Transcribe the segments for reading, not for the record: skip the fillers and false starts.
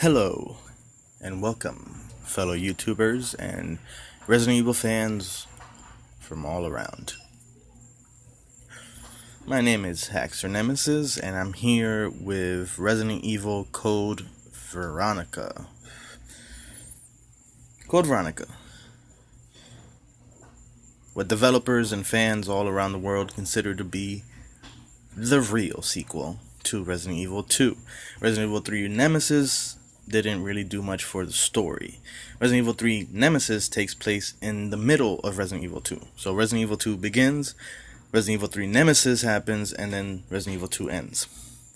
Hello, and welcome, fellow YouTubers and Resident Evil fans from all around. My name is Haxxor Nemesis, and I'm here with Resident Evil Code Veronica. Code Veronica, what developers and fans all around the world consider to be the real sequel to Resident Evil 2. Resident Evil 3 Nemesis didn't really do much for the story. Resident Evil 3 Nemesis takes place in the middle of Resident Evil 2. So Resident Evil 2 begins, Resident Evil 3 Nemesis happens, and then Resident Evil 2 ends.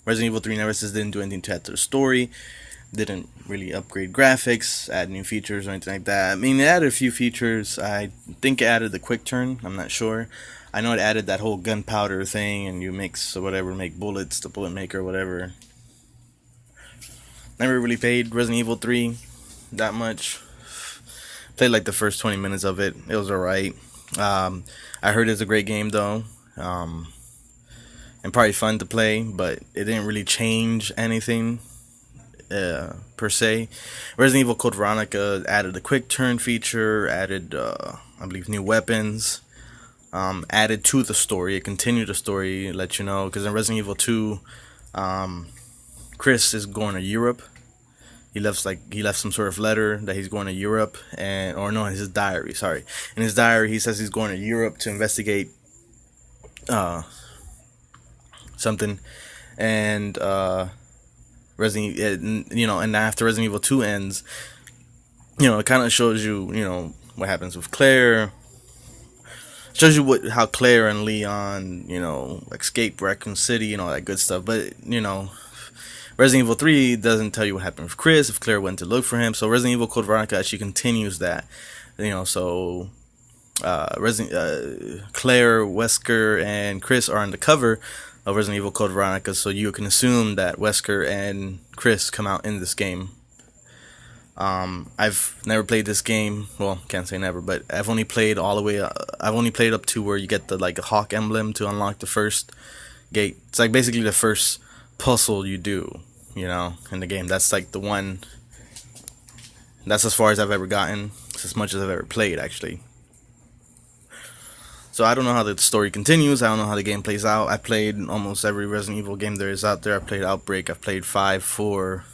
Resident Evil 3 Nemesis didn't do anything to add to the story, didn't really upgrade graphics, add new features or anything like that. I mean, it added a few features. I think it added the quick turn, I'm not sure. I know it added that whole gunpowder thing, and you mix or whatever, make bullets, the bullet maker, whatever. Never really played Resident Evil 3 that much. Played like the first 20 minutes of it. It was alright. I heard it's a great game though. And probably fun to play, but it didn't really change anything per se. Resident Evil Code Veronica added a quick turn feature, added I believe new weapons, added to the story. It continued the story, let you know, because in Resident Evil 2, Chris is going to Europe. He left some sort of letter that he's going to Europe, it's his diary. Sorry, in his diary he says he's going to Europe to investigate something, and and after Resident Evil 2 ends, it kind of shows you, what happens with Claire. Shows you how Claire and Leon, escaped Raccoon City and all that good stuff. But, Resident Evil 3 doesn't tell you what happened with Chris, if Claire went to look for him. So Resident Evil Code Veronica actually continues that. So Claire, Wesker, and Chris are on the cover of Resident Evil Code Veronica. So you can assume that Wesker and Chris come out in this game. I've never played this game. Well, can't say never, but I've only played all the way. I've only played up to where you get the a hawk emblem to unlock the first gate. It's like basically the first puzzle you do, in the game. That's like the one. That's as far as I've ever gotten. It's as much as I've ever played, actually. So I don't know how the story continues. I don't know how the game plays out. I played almost every Resident Evil game there is out there. I played Outbreak. I've played 5, 4.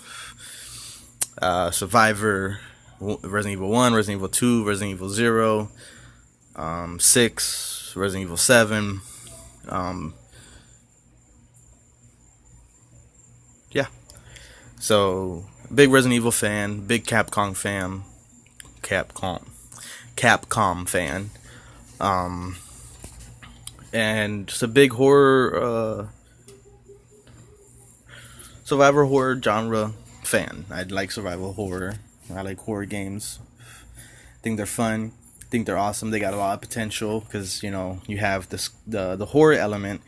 Survivor, Resident Evil 1, Resident Evil 2, Resident Evil 0, 6, Resident Evil 7. Yeah. So, big Resident Evil fan, big Capcom fan. Capcom fan. And just a big horror, survivor horror genre fan. I like survival horror. I like horror games. I think they're fun. I think they're awesome. They got a lot of potential because you have the horror element,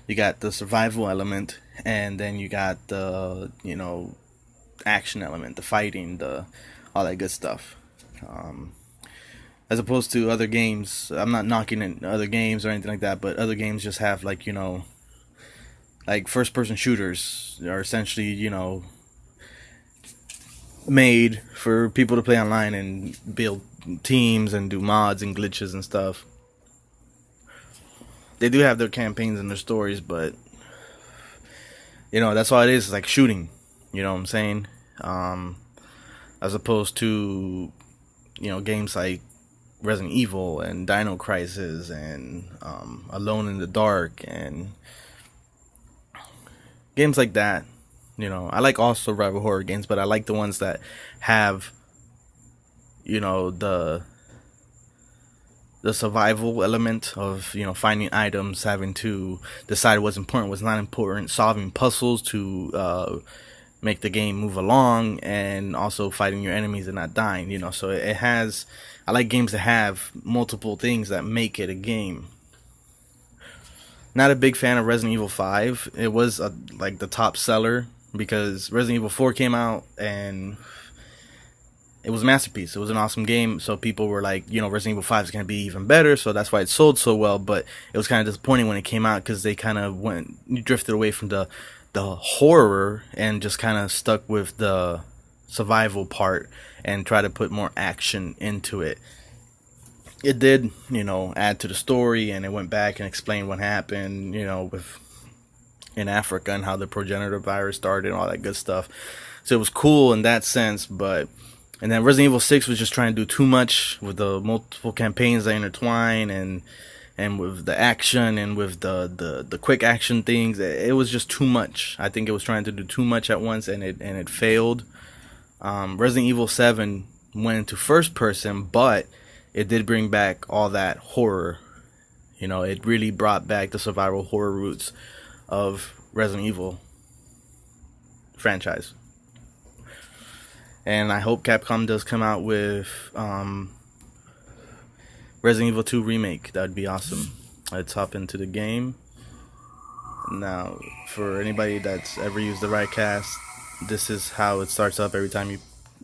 you got the survival element, and then you got the action element, the fighting, all that good stuff. As opposed to other games, I'm not knocking in other games or anything like that, but other games just have like first-person shooters are essentially made for people to play online and build teams and do mods and glitches and stuff. They do have their campaigns and their stories, but that's all it is. It's like shooting, you know what I'm saying? As opposed to games like Resident Evil and Dino Crisis and Alone in the Dark and games like that. I like all survival horror games, but I like the ones that have, the survival element of, finding items, having to decide what's important, what's not important, solving puzzles to make the game move along, and also fighting your enemies and not dying, So it has, I like games that have multiple things that make it a game. Not a big fan of Resident Evil 5. It was the top seller, because Resident Evil 4 came out and it was a masterpiece. It was an awesome game, so people were like, Resident Evil 5 is going to be even better, so that's why it sold so well. But it was kind of disappointing when it came out, because they kind of drifted away from the horror and just kind of stuck with the survival part and try to put more action into it. It did, add to the story, and it went back and explained what happened, with in Africa and how the progenitor virus started and all that good stuff. So it was cool in that sense, but and then Resident Evil 6 was just trying to do too much with the multiple campaigns that intertwine and with the action and with the quick action things. It was just too much. I think it was trying to do too much at once, and it failed. Resident Evil 7 went into first person, but it did bring back all that horror. It really brought back the survival horror roots of Resident Evil franchise. And I hope Capcom does come out with Resident Evil 2 Remake. That would be awesome. Let's hop into the game. Now, for anybody that's ever used the Rightcast, this is how it starts up every time you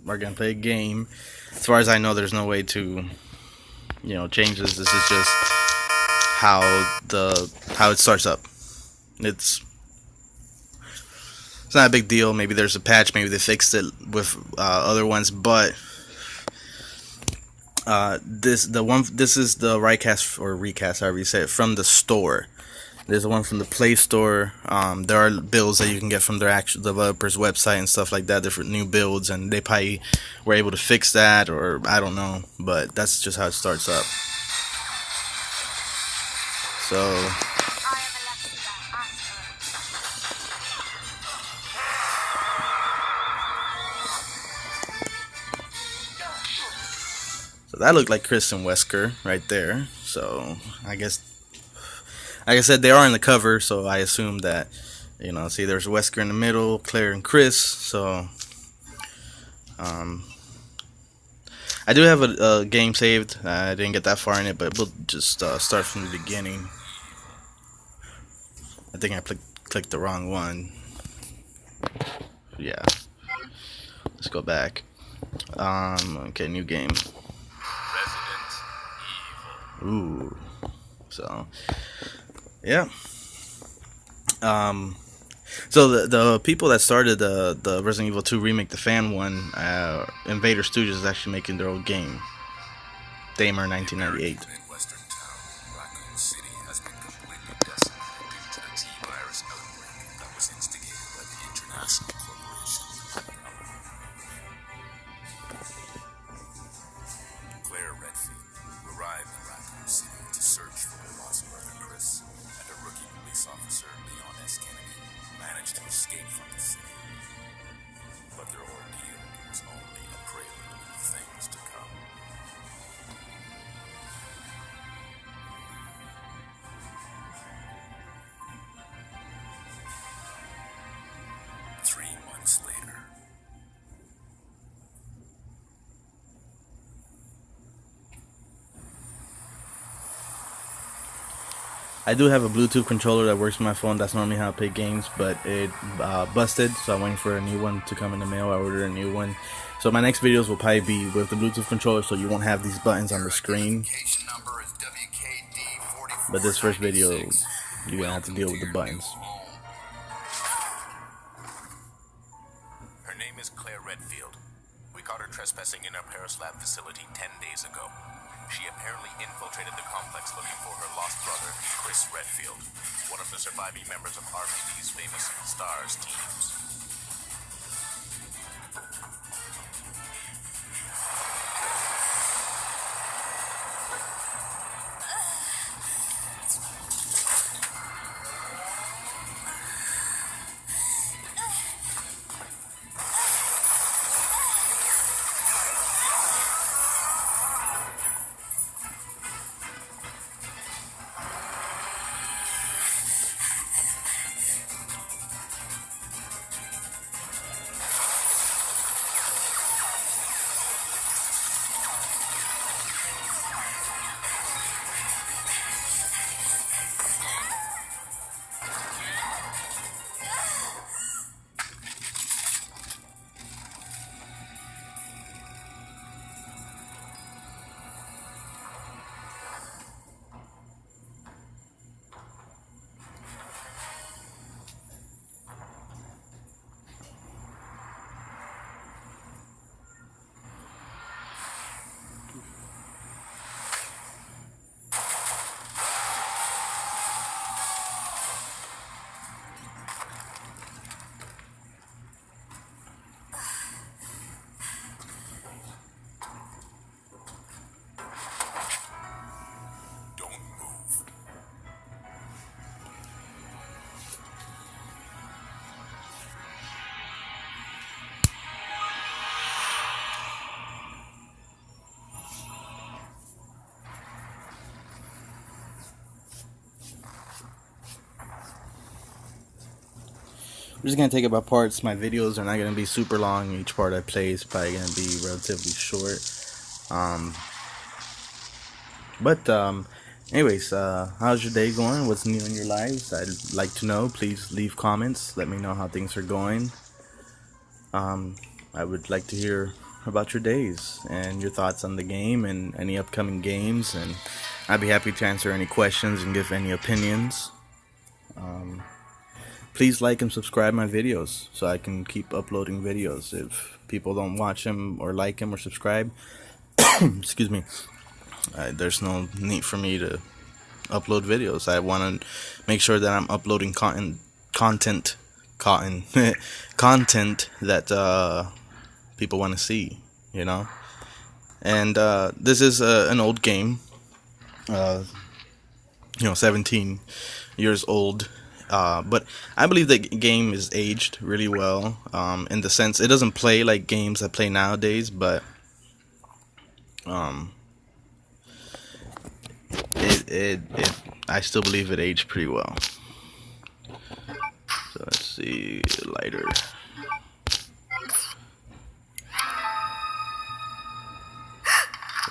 are going to play a game. As far as I know, there's no way to, change this. This is just how it starts up. It's not a big deal. Maybe there's a patch. Maybe they fixed it with other ones. But this is the Rightcast or recast, however you say it, from the store. There's the one from the Play Store. There are builds that you can get from their actual developer's website and stuff like that. Different new builds, and they probably were able to fix that, or I don't know. But that's just how it starts up. So. So that looked like Chris and Wesker right there. So I guess, like I said, they are in the cover, so I assume that, see, there's Wesker in the middle, Claire and Chris. So I do have a game saved. I didn't get that far in it, but we'll just start from the beginning. I think I clicked the wrong one. Yeah. Let's go back. Okay, new game. Ooh. So, yeah. So the people that started the Resident Evil 2 remake, the fan one, Invader Studios, is actually making their own game. Damer 1998. I do have a Bluetooth controller that works with my phone. That's normally how I play games, but it busted, so I'm waiting for a new one to come in the mail. I ordered a new one. So my next videos will probably be with the Bluetooth controller, so you won't have these buttons on the screen. But this first video, you're going to have to deal with the buttons. Her name is Claire Redfield. We caught her trespassing in our Paris lab facility 10 days ago. She apparently infiltrated the complex looking for her lost brother, Chris Redfield, one of the surviving members of RPD's famous STARS teams. just gonna take it by parts. My videos are not gonna be super long. Each part I play is probably gonna be relatively short. Um, but anyways, how's your day going? What's new in your lives? I'd like to know. Please leave comments. Let me know how things are going. I would like to hear about your days and your thoughts on the game and any upcoming games, and I'd be happy to answer any questions and give any opinions. Please like and subscribe my videos so I can keep uploading videos. If people don't watch them or like them or subscribe, excuse me, there's no need for me to upload videos. I want to make sure that I'm uploading content content that people want to see, you know. And this is an old game, 17 years old. But I believe the game is aged really well, in the sense it doesn't play like games that play nowadays, but it I still believe it aged pretty well. So let's see, lighter.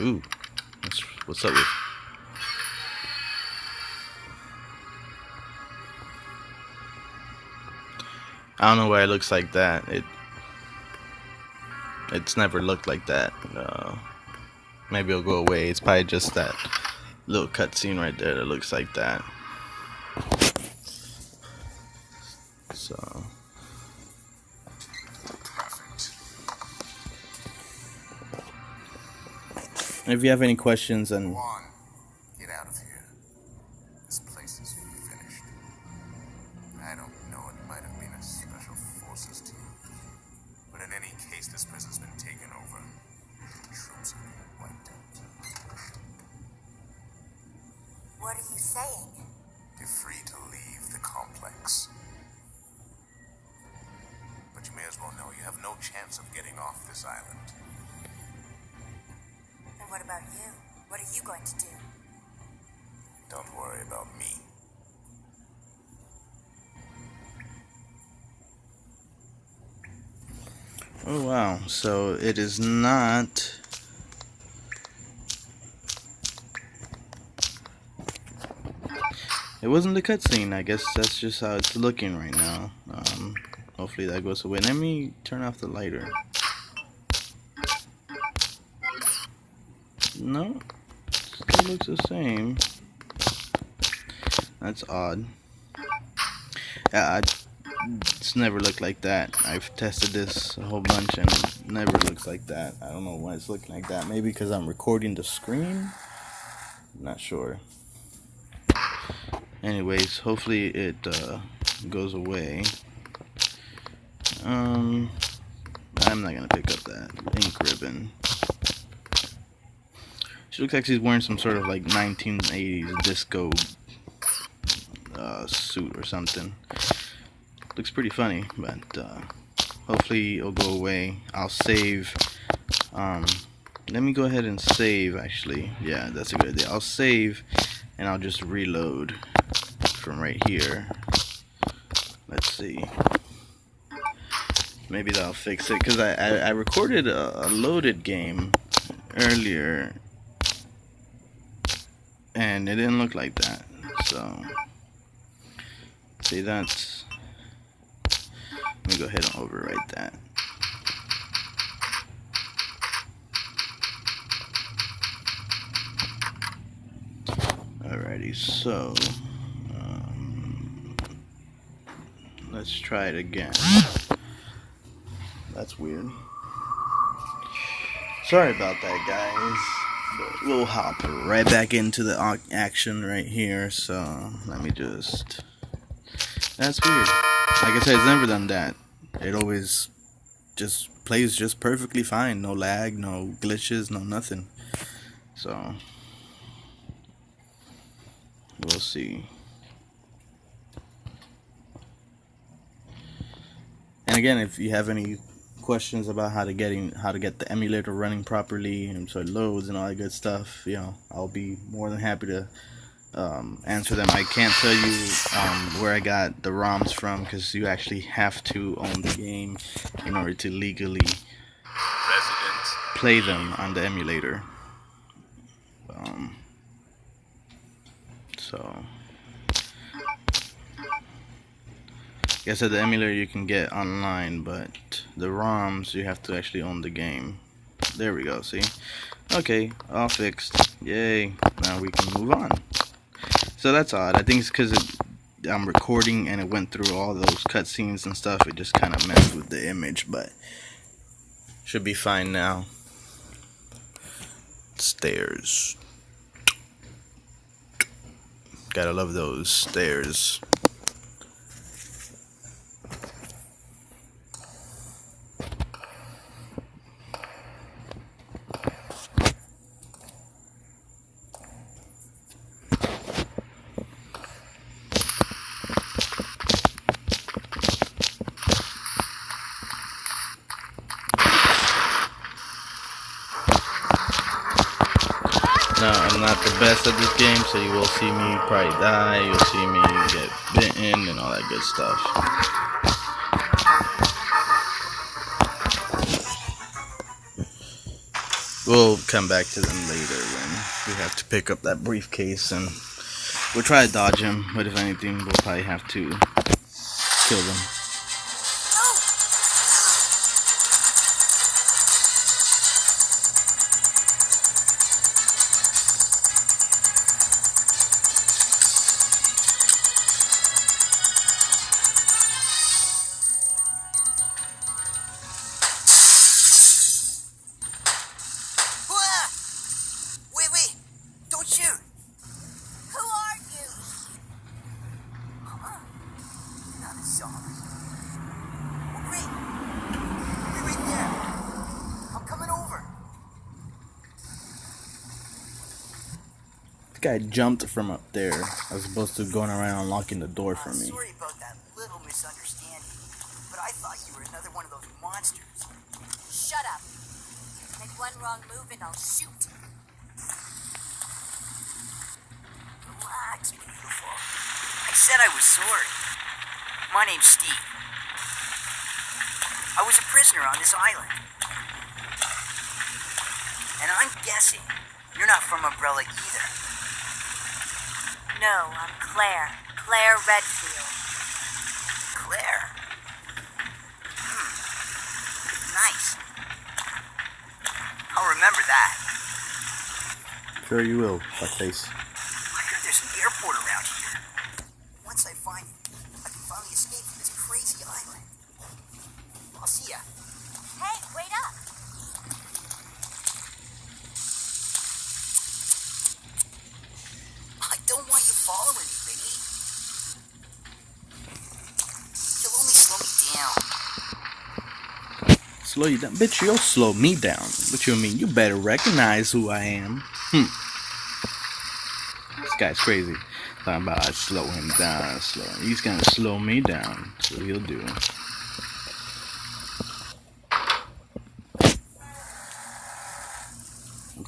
Ooh, what's up with? I don't know why it looks like that. It's never looked like that. Maybe it'll go away. It's probably just that little cutscene right there that looks like that. So. If you have any questions, and get out of here. This place is finished. I don't know, it might have been a special forces team, but in any case, this prison's been taken over. The troops have been wiped out. What are you saying? You're free to leave the complex, but you may as well know you have no chance of getting off this island. And what about you? What are you going to do? Don't worry about me. oh wow, so it is not. It wasn't the cutscene. I guess that's just how it's looking right now. Hopefully that goes away. Let me turn off the lighter. No, still looks the same. That's odd. Yeah, it's never looked like that. I've tested this a whole bunch and it never looks like that. I don't know why it's looking like that. Maybe because I'm recording the screen? Not sure. Anyways, hopefully it goes away. I'm not gonna pick up that ink ribbon. She looks like she's wearing some sort of like 1980s disco suit or something. Looks pretty funny, but hopefully it'll go away. I'll save. Let me go ahead and save, actually. Yeah, that's a good idea. I'll save and I'll just reload from right here. Let's see. Maybe that'll fix it, because I recorded a loaded game earlier and it didn't look like that. So see, that's, let me go ahead and overwrite that. Alrighty, so let's try it again. That's weird. Sorry about that, guys. But we'll hop right back into the action right here. So let me just. That's weird. Like I said, it's never done that. It always just plays just perfectly fine. No lag, no glitches, no nothing. So we'll see. And again, if you have any questions about how to get the emulator running properly and so it loads and all that good stuff, I'll be more than happy to answer them. I can't tell you where I got the ROMs from because you actually have to own the game in order to legally play them on the emulator. Um, so, like I said, the emulator you can get online, but the ROMs you have to actually own the game. There we go. See? Okay, all fixed. Yay! Now we can move on. So that's odd. I think it's because I'm recording and it went through all those cutscenes and stuff. It just kind of messed with the image, but should be fine now. Stairs. Gotta love those stairs. Now, I'm not the best at this game, so you will see me probably die, you'll see me get bitten and all that good stuff. We'll come back to them later when we have to pick up that briefcase and we'll try to dodge him, but if anything, we'll probably have to kill them. Guy jumped from up there as opposed to going around unlocking the door for me. Sorry about that little misunderstanding, but I thought you were another one of those monsters. Shut up. Make one wrong move and I'll shoot. Relax, beautiful. I said I was sorry. My name's Steve. I was a prisoner on this island. And I'm guessing you're not from Umbrella either. No, I'm Claire. Claire Redfield. Claire? Nice. I'll remember that. Sure you will, fuckface. I heard there's an airport around here. Once I find it, I can finally escape from this crazy island. I'll see ya. Hey, wait up. I don't want you following me, Biggie. You'll only slow me down. Slow you down? Bitch, you'll slow me down. What you mean? You better recognize who I am. This guy's crazy. Talking about I slow him down. He's gonna slow me down. So he'll do.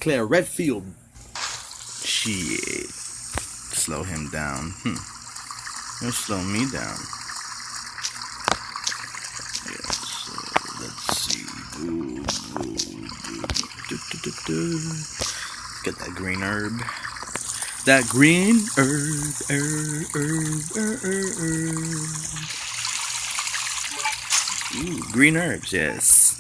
Claire Redfield. Shit. Slow him down. You'll slow me down. Yeah, so let's see. Get that green herb. That green herb. Ooh, green herbs. Yes.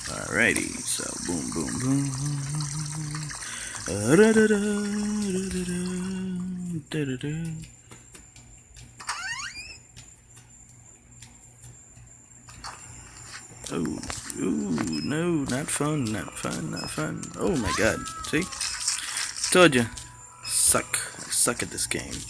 Alrighty, so boom, boom, boom. Oh, ooh, no, not fun. Oh my god, see? Told you. I suck at this game.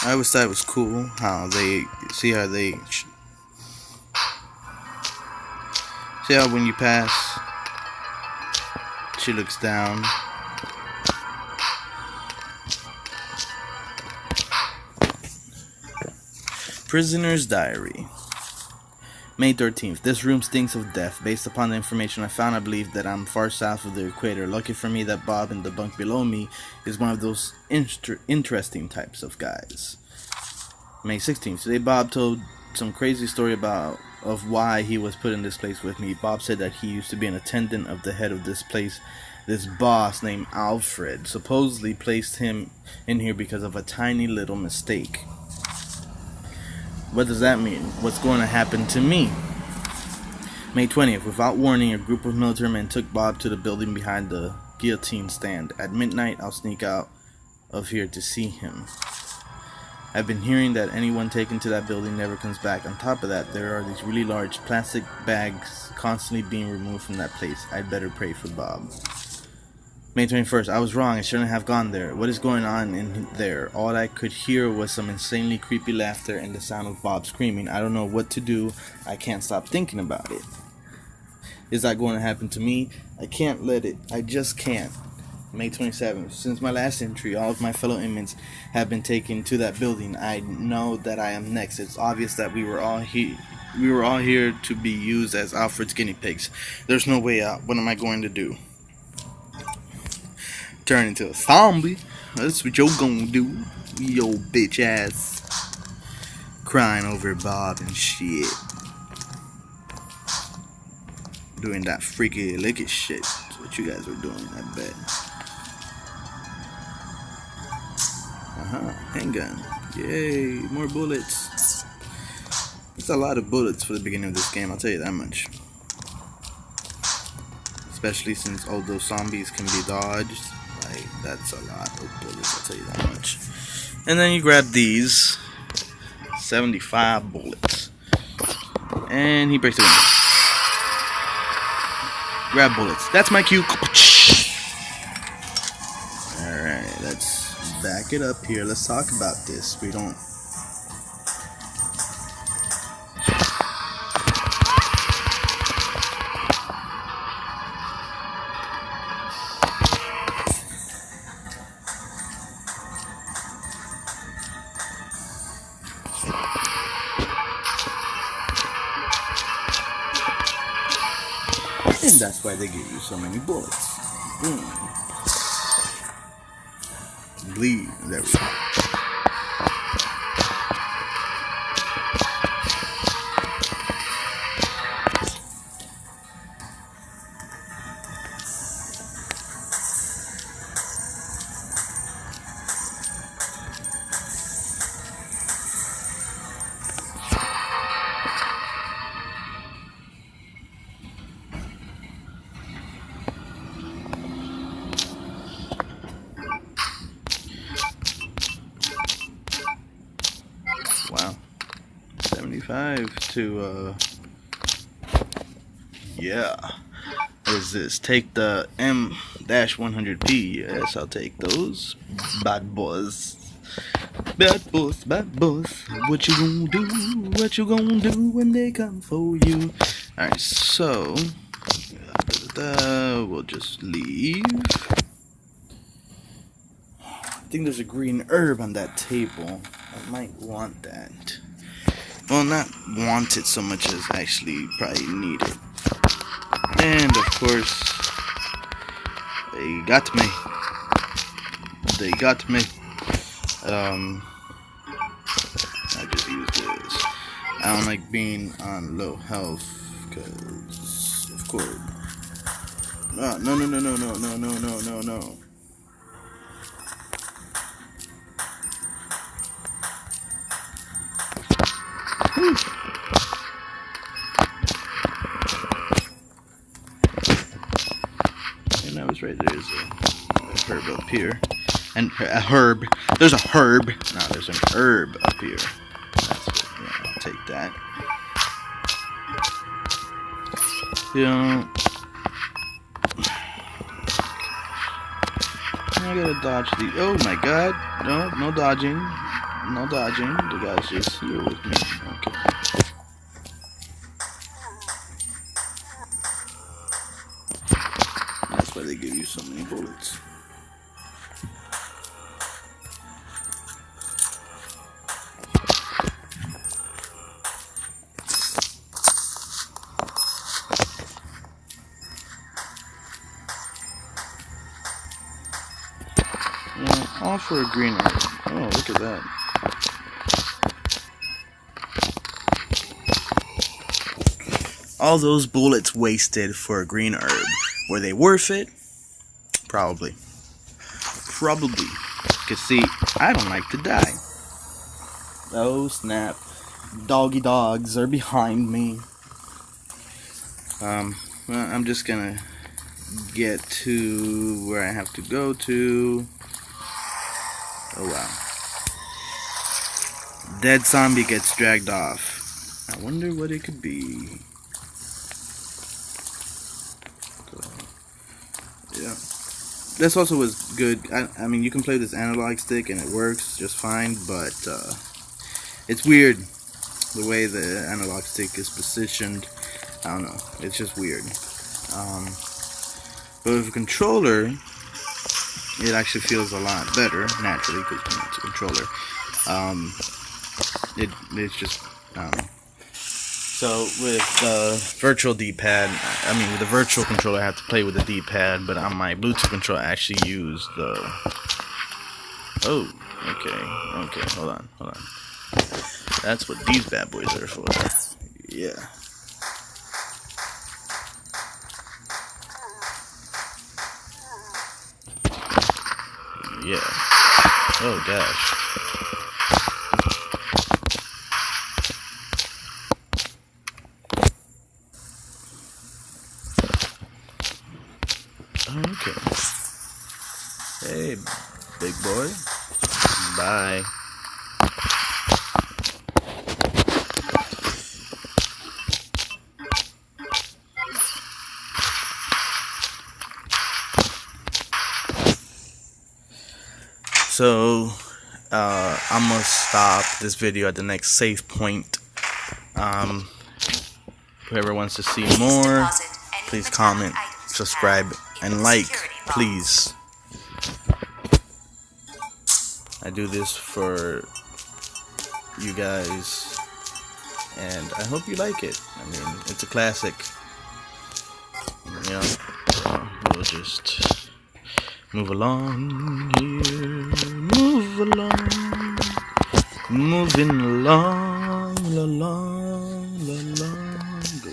I always thought it was cool how they see how when you pass, she looks down. Prisoner's Diary. May 13th. This room stinks of death. Based upon the information I found, I believe that I'm far south of the equator. Lucky for me that Bob in the bunk below me is one of those interesting types of guys. May 16th. Today Bob told some crazy story of why he was put in this place with me. Bob said that he used to be an attendant of the head of this place. This boss named Alfred supposedly placed him in here because of a tiny little mistake. What does that mean? What's going to happen to me? May 20th. Without warning, a group of military men took Bob to the building behind the guillotine stand. At midnight, I'll sneak out of here to see him. I've been hearing that anyone taken to that building never comes back. On top of that, there are these really large plastic bags constantly being removed from that place. I'd better pray for Bob. May 21st. I was wrong. I shouldn't have gone there. What is going on in there? All I could hear was some insanely creepy laughter and the sound of Bob screaming. I don't know what to do. I can't stop thinking about it. Is that going to happen to me? I can't let it. I just can't. May 27th. Since my last entry, all of my fellow inmates have been taken to that building. I know that I am next. It's obvious that we were all here to be used as Alfred's guinea pigs. There's no way out. What am I going to do? Turn into a zombie. That's what you're gonna do, yo bitch ass. Crying over Bob and shit. Doing that freaky licky shit. That's what you guys are doing, I bet. Handgun. Yay, more bullets. It's a lot of bullets for the beginning of this game, I'll tell you that much. Especially since all those zombies can be dodged. Like, that's a lot of bullets, I'll tell you that much. And then you grab these 75 bullets. And he breaks it in. Grab bullets. That's my cue. Alright, let's back it up here. Let's talk about this. We don't. And that's why they give you so many bullets. Boom. Bleed. There we go. Wow. 75 to, yeah. What is this? Take the M-100P. Yes, I'll take those. Bad boys. Bad boys, bad boys. What you gonna do? What you gonna do when they come for you? Alright, so we'll just leave. I think there's a green herb on that table. I might want that. Well, not want it so much as actually probably need it. And of course, they got me. They got me. I just use this. I don't like being on low health, because, of course. Oh, no. Whew. And I was right, there's a herb up here. And a herb. There's a herb. No, there's an herb up here. That's it. Yeah, I'll take that. I gotta dodge the. Oh my god. No dodging. No dodging. The guy's just here with me. Okay. That's why they give you so many bullets. Yeah, all for a green herb. Oh, look at that. All those bullets wasted for a green herb. Were they worth it? Probably. Probably. Cause see, I don't like to die. Oh snap. Doggy dogs are behind me. Well, I'm just gonna get to where I have to go to. Oh wow. Dead zombie gets dragged off. I wonder what it could be. So, yeah. This also was good. I mean, you can play this analog stick and it works just fine, but it's weird the way the analog stick is positioned. I don't know. It's just weird. But with a controller, it actually feels a lot better, naturally, because it's a controller. It's just, I don't know. So with the virtual D-pad, I mean with the virtual controller, I have to play with the D-pad, but on my Bluetooth controller, I actually use the... Oh, okay, hold on. That's what these bad boys are for. Yeah. Yeah. Oh gosh. Okay. Hey, big boy. Bye. So, I'm gonna stop this video at the next save point. Whoever wants to see more, please comment, subscribe, and like, please. I do this for you guys, and I hope you like it. I mean, it's a classic. You know, so we'll just move along here, move along, moving along, go.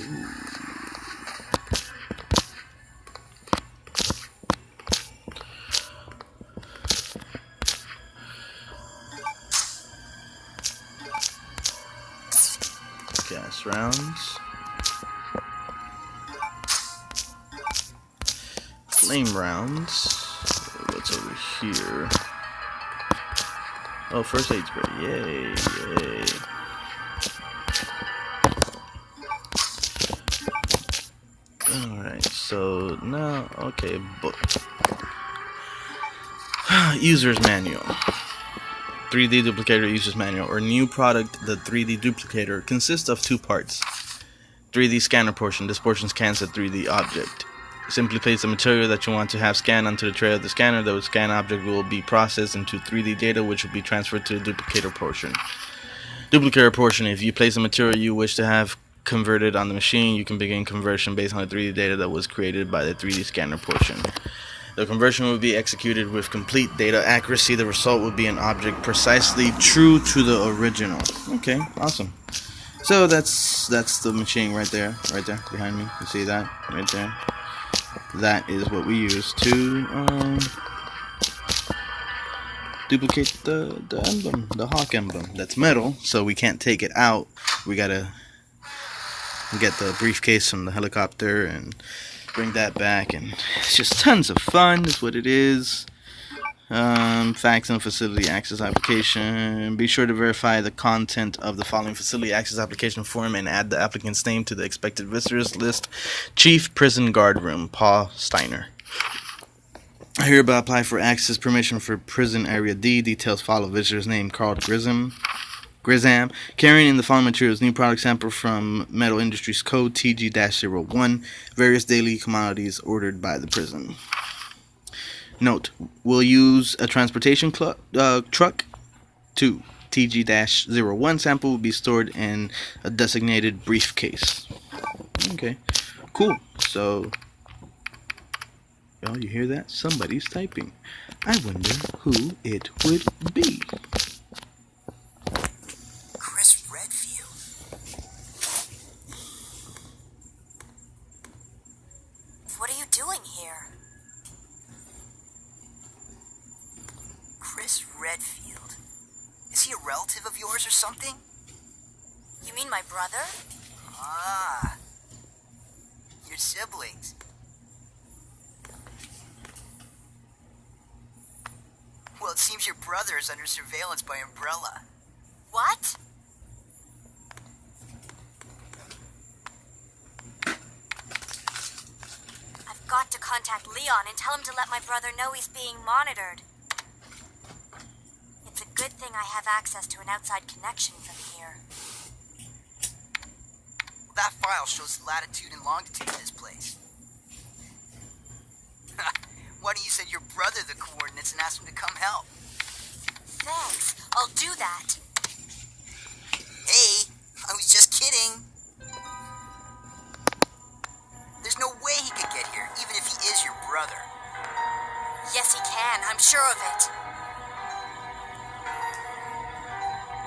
Gas rounds. Flame rounds. What's over here? Oh, first aid spray. Yay. Alright, so now, okay, book. User's manual. 3D duplicator user's manual, or new product. The 3D duplicator consists of two parts. 3D scanner portion. This portion scans a 3D object. Simply place the material that you want to have scanned onto the tray of the scanner. The scanned object will be processed into 3D data, which will be transferred to the duplicator portion. Duplicator portion. If you place a material you wish to have converted on the machine, you can begin conversion based on the 3D data that was created by the 3D scanner portion. The conversion will be executed with complete data accuracy. The result will be an object precisely true to the original. Okay, awesome. So that's the machine right there behind me. You see that right there? That is what we use to duplicate the emblem, the hawk emblem. That's metal, so we can't take it out. We gotta get the briefcase from the helicopter and bring that back, and it's just tons of fun is what it is. Facts and facility access application. Be sure to verify the content of the following facility access application form and add the applicant's name to the expected visitors list. Chief Prison Guard Room, Paul Steiner. I hereby apply for access permission for prison area D. Details follow. Visitor's name Carl Grizam. Carrying in the following materials: new product sample from Metal Industries Code TG-01. Various daily commodities ordered by the prison. Note: will use a transportation truck. 2. TG-01 sample will be stored in a designated briefcase. Okay, cool. So, y'all, you hear that? Somebody's typing. I wonder who it would be. Chris Redfield. What are you doing here? Chris Redfield. Is he a relative of yours or something? You mean my brother? Ah. Your siblings. Well, it seems your brother is under surveillance by Umbrella. What? I've got to contact Leon and tell him to let my brother know he's being monitored. It's a good thing I have access to an outside connection from here. That file shows the latitude and longitude of this place. Why don't you send your brother the coordinates and ask him to come help? Thanks, I'll do that. Hey, I was just kidding. There's no way he could get here, even if he is your brother. Yes, he can, I'm sure of it.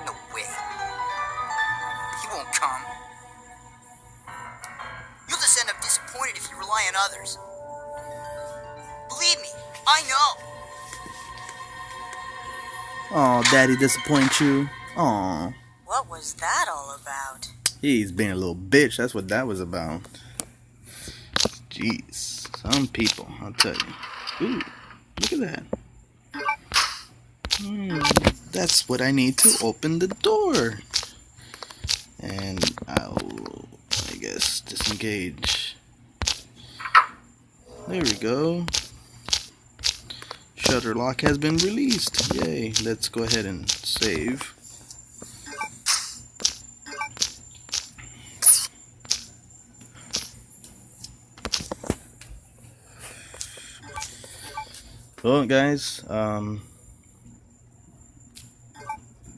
No way. He won't come. You'll just end up disappointed if you rely on others. Believe me, I know. Aw, Daddy disappoint you? Aw. What was that all about? He's being a little bitch. That's what that was about. Jeez. Some people, I'll tell you. Ooh, look at that. That's what I need to open the door. And I'll, I guess, disengage. There we go. Shutter lock has been released. Yay. Let's go ahead and save. Well, guys,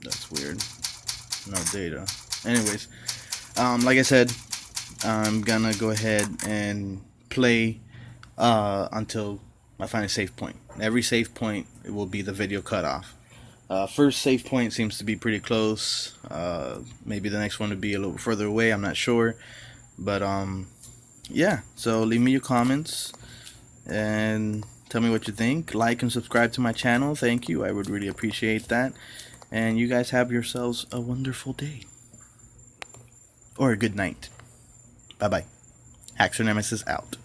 that's weird. No data. Anyways, like I said, I'm gonna go ahead and play until I find a save point. Every save point, it will be the video cutoff. First save point seems to be pretty close. Maybe the next one would be a little further away. I'm not sure, but yeah. So leave me your comments and tell me what you think. Like and subscribe to my channel. Thank you. I would really appreciate that. And you guys have yourselves a wonderful day. Or a good night. Bye-bye. Haxxor Nemesis out.